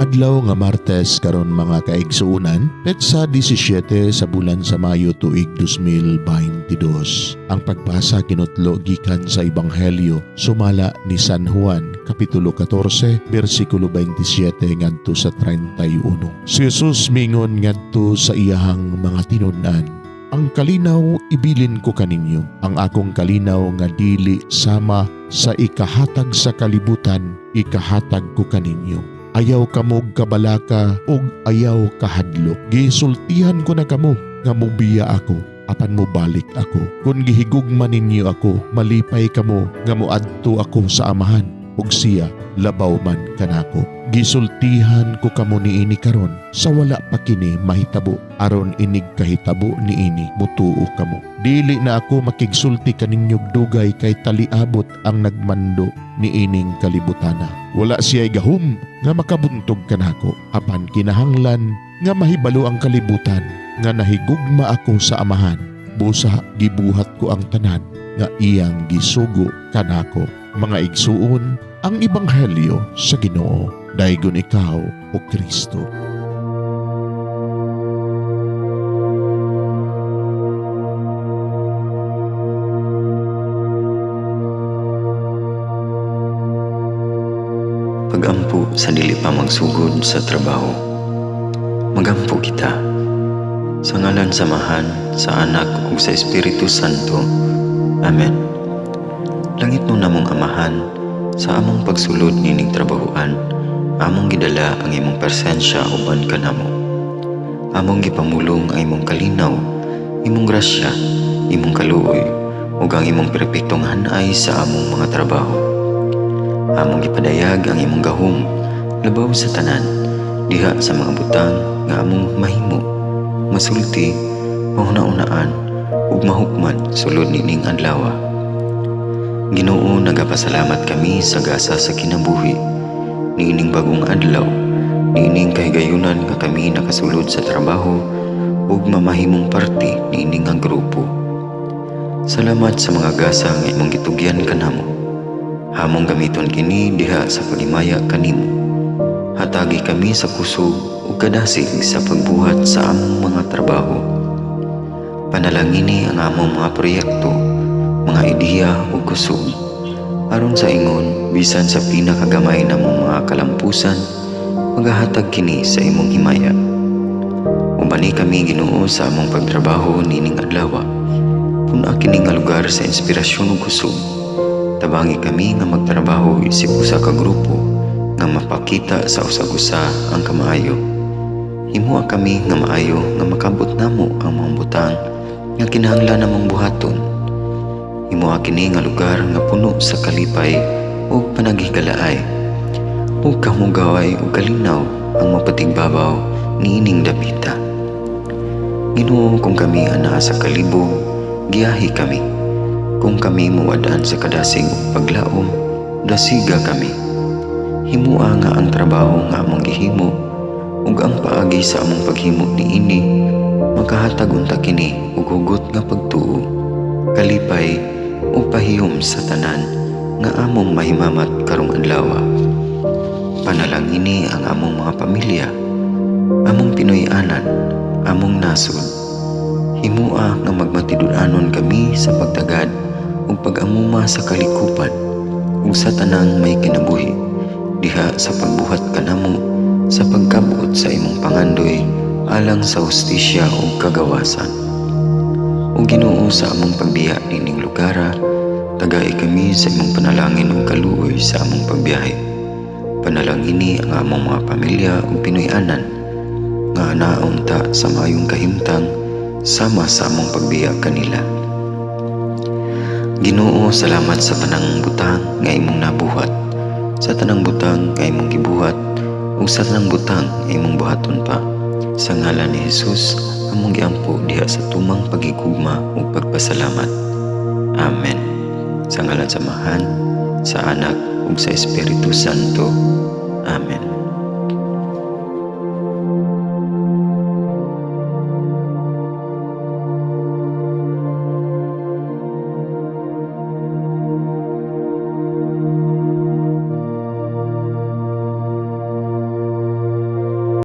Adlaw nga Martes karon mga kaigsuunan, petsa 17 sa bulan sa Mayo tuig 2022. Ang pagbasa kinutlo gikan sa Ebanghelyo sumala ni San Juan, kapitulo 14, bersikulo 27 ngadto sa 31. Si Jesus mingon ngadto sa iyahang mga tinun-an, "Ang kalinaw ibilin ko kaninyo, ang akong kalinaw nga dili sama sa ikahatag sa kalibutan, ikahatag ko kaninyo. Ayaw kamog kabalaka ug ayaw kahadlok. Gisultihan ko na kamo nga mobiya ako, apan mobalik ako. Kung gihigugma ninyo ako, malipay kamo nga moadto ako sa Amahan, ug siya labaw man kanako. Gisultihan ko kamo niini karon, sa wala pa kini mahitabo, aron inig kahitabo niini mutuo kamo. Dili na ako makigsulti kaninyog dugay kay taliabot ang nagmando niining kalibutana. Wala siya'y gahum nga makabuntog kanako, apan kinahanglan nga mahibalo ang kalibutan nga nahigugma ako sa Amahan. Busa gibuhat ko ang tanan nga iyang gisugo kanako." Mga igsuon, ang Ebanghelyo sa Ginoo. Daygon ikaw, o Kristo. Pagampo sa dili pa magsugod sa trabaho. Magampo kita. Sa ngalan samahan, sa Anak ug sa Espiritu Santo. Amen. Langit mo namong Amahan, sa among pagsulod nining trabahoan, among gidala ang imong presensya uban kanamo. Among gipamulong ang imong kalinaw, imong grasya, imong kaluoy, ug ang imong perpektong hanay sa among mga trabaho. Among gipadayag ang imong gahom, labaw sa tanan, diha sa mga butang nga among mahimo, masulti, mahuna-unaan, ug mahukman sulod nining adlaw. Ginoo, nagapasalamat kami sa gasa sa kinabuhi, niining bagong adlaw, niining kahigayunan nga kami nakasulod sa trabaho ug mamahimong parte niining nga grupo. Salamat sa mga gasa nga imong gitugyan kanamo. Hamong gamiton kini diha sa pagimaya kanimo. Hatagi kami sa kusog ug kadasig sa pagbuhat sa among mga trabaho. Panalangini ang among mga proyekto, mga ideya ug kusog, aron sa ingon bisan sa pinakagamay namong mga kalampusan, magahatag kini sa imong himaya. Ubani kami Ginoo sa among pagtrabaho nining adlaw. Puna kini nga lugar sa inspirasyon ug kusog. Tabangi kami nga magtrabaho isip usa ka grupo nga mapakita sa usag-usa ang kamaayo. Himuha kami nga maayo nga makabot namo ang mga butang nga kinahanglan namong buhaton. Himuha kini nga lugar nga puno sa kalipay ug panaghigalaay. Ug kamugaway ug kalinaw ang mapatigbabaw niining dapita. Ginoo, kung kami ana sa kalibog, giyahi kami. Kung kami muwadaan sa kadasig ug paglaom, dasiga kami. Himuha nga ang trabaho nga among gihimo ug ang paagi sa among paghimo niini makahatag unta kini ug hugot nga pagtuo, kalipay ug pahiyom sa tanan nga among mahimamat karong adlaw. Panalangini ang among mga pamilya, among Pinoy-anan, among nasod. Himuha nga magmatidud-anon kami sa pagtagad ug pag-amuma sa kalikupan ug sa tanang may kinabuhi, diha sa pagbuhat kanamo sa pagkabot sa imong pangandoy alang sa hustisya ug kagawasan. O Ginoo, sa among pagbiya nining lugara, tagay kami sa imong panalangin ug kaluoy sa among pagbiyahe. Panalangini ang among mga pamilya ug Pinoy-anan nga anaon ta sa maayong kahimtang sama sa among pagbiya kanila. Ginoo, salamat sa tanang butang nga imong nabuhat, sa tanang butang nga imong gibuhat, ug sa tanang butang nga imong buhaton pa. Sa ngalan ni Jesus, among giampo diha sa tumang pagigugma ug pagpasalamat. Amen. Sa ngalan samahan, sa Anak ug sa Espiritu Santo. Amen.